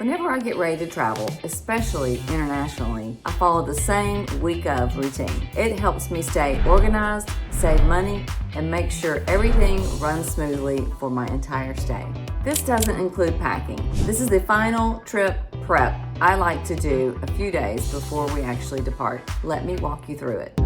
Whenever I get ready to travel, especially internationally, I follow the same week of routine. It helps me stay organized, save money, and make sure everything runs smoothly for my entire stay. This doesn't include packing. This is the final trip prep I like to do a few days before we actually depart. Let me walk you through it.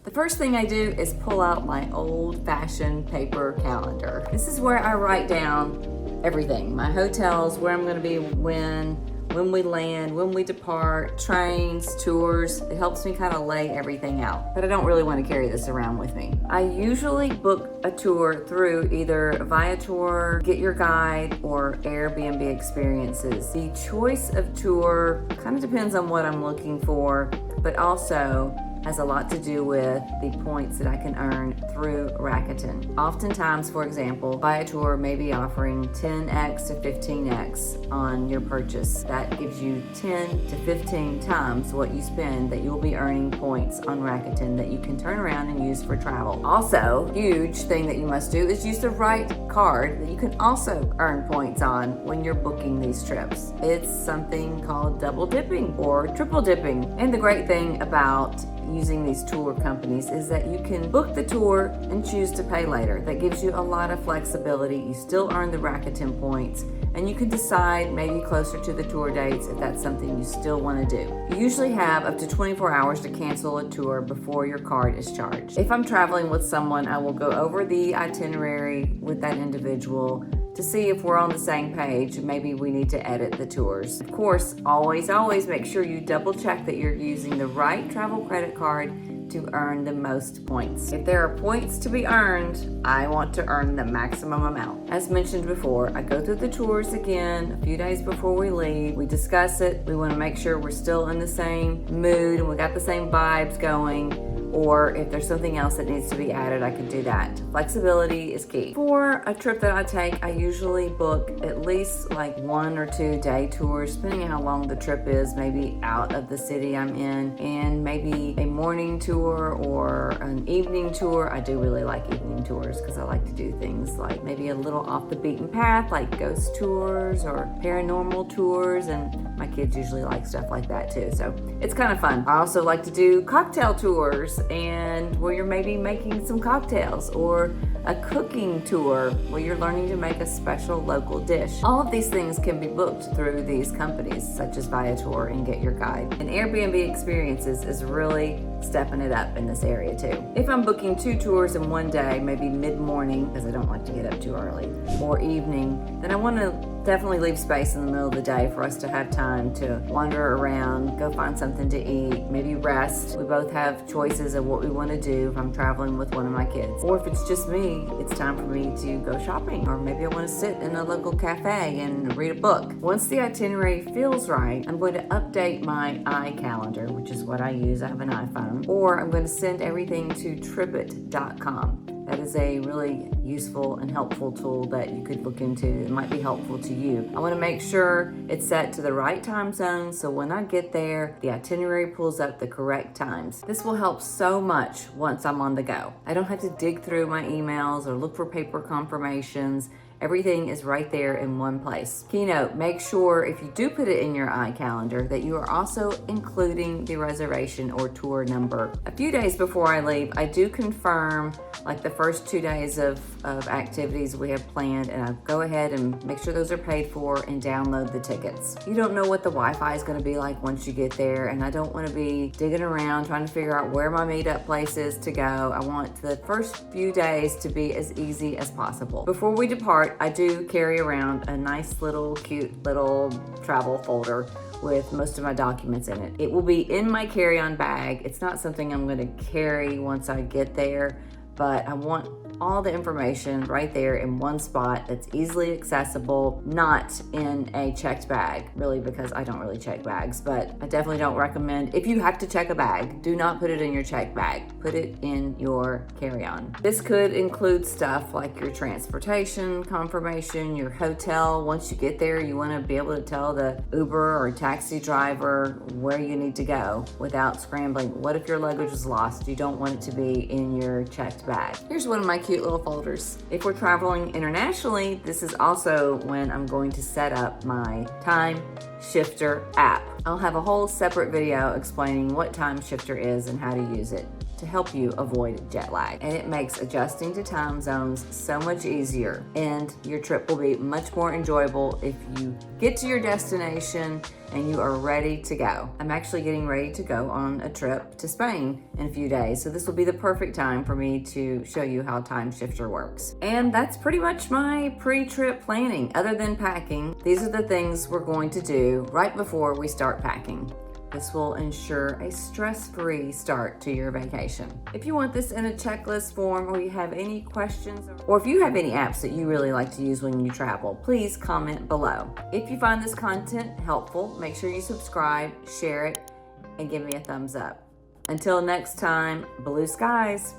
The first thing I do is pull out my old-fashioned paper calendar. This is where I write down everything. My hotels, where I'm gonna be when we land, when we depart, trains, tours. It helps me kind of lay everything out, but I don't really want to carry this around with me. I usually book a tour through either Viator, Get Your Guide, or Airbnb Experiences. The choice of tour kind of depends on what I'm looking for, but also has a lot to do with the points that I can earn through Rakuten. Oftentimes, for example, Viator may be offering 10x to 15x on your purchase. That gives you 10 to 15 times what you spend that you'll be earning points on Rakuten that you can turn around and use for travel. Also, huge thing that you must do is use the right card that you can also earn points on when you're booking these trips. It's something called double dipping or triple dipping. And the great thing about using these tour companies is that you can book the tour and choose to pay later. That gives you a lot of flexibility. You still earn the Rakuten points, and you can decide maybe closer to the tour dates if that's something you still want to do. You usually have up to 24 hours to cancel a tour before your card is charged. If I'm traveling with someone, I will go over the itinerary with that individual to see if we're on the same page. Maybe we need to edit the tours. Of course, always make sure you double check that you're using the right travel credit card to earn the most points. If there are points to be earned, I want to earn the maximum amount. As mentioned before, I go through the tours again a few days before we leave. We discuss it. We want to make sure we're still in the same mood and we got the same vibes going. Or if there's something else that needs to be added, I can do that. Flexibility is key. For a trip that I take, I usually book at least like 1 or 2 day tours, depending on how long the trip is, maybe out of the city I'm in, and maybe a morning tour or an evening tour. I do really like evening tours because I like to do things like maybe a little off the beaten path, like ghost tours or paranormal tours, and my kids usually like stuff like that too, so it's kind of fun. I also like to do cocktail tours, and where you're maybe making some cocktails, or a cooking tour where you're learning to make a special local dish. All of these things can be booked through these companies such as Viator and Get Your Guide. And Airbnb Experiences is really stepping it up in this area too. If I'm booking 2 tours in one day, maybe mid-morning, because I don't like to get up too early, or evening, then I want to definitely leave space in the middle of the day for us to have time to wander around, go find something to eat, maybe rest. We both have choices of what we want to do if I'm traveling with one of my kids. Or if it's just me, it's time for me to go shopping, or maybe I want to sit in a local cafe and read a book. Once the itinerary feels right, I'm going to update my iCalendar, which is what I use. I have an iPhone. Or I'm going to send everything to TripIt.com. That is a really useful and helpful tool that you could look into. It might be helpful to you. I want to make sure it's set to the right time zone, so when I get there, the itinerary pulls up the correct times. This will help so much once I'm on the go. I don't have to dig through my emails or look for paper confirmations. Everything is right there in one place. Keynote, make sure if you do put it in your iCalendar that you are also including the reservation or tour number. A few days before I leave, I do confirm like the first 2 days of activities we have planned, and I go ahead and make sure those are paid for and download the tickets. You don't know what the Wi-Fi is going to be like once you get there, and I don't want to be digging around trying to figure out where my meetup place is to go. I want the first few days to be as easy as possible. Before we depart, I do carry around a nice little cute little travel folder with most of my documents in it. It will be in my carry-on bag. It's not something I'm going to carry once I get there, but I want all the information right there in one spot that's easily accessible, not in a checked bag, really, because I don't really check bags, but I definitely don't recommend, if you have to check a bag, do not put it in your checked bag. Put it in your carry-on. This could include stuff like your transportation confirmation, your hotel. Once you get there, you want to be able to tell the Uber or taxi driver where you need to go without scrambling. What if your luggage is lost? You don't want it to be in your checked bag. Here's one of my cute cute little folders. If we're traveling internationally, this is also when I'm going to set up my Time Shifter app. I'll have a whole separate video explaining what Time Shifter is and how to use it to help you avoid jet lag. And it makes adjusting to time zones so much easier, and your trip will be much more enjoyable if you get to your destination and you are ready to go. I'm actually getting ready to go on a trip to Spain in a few days, so this will be the perfect time for me to show you how Time Shifter works. And that's pretty much my pre-trip planning. Other than packing, these are the things we're going to do right before we start packing. This will ensure a stress-free start to your vacation. If you want this in a checklist form, or you have any questions, or if you have any apps that you really like to use when you travel, please comment below. If you find this content helpful, make sure you subscribe, share it, and give me a thumbs up. Until next time, blue skies.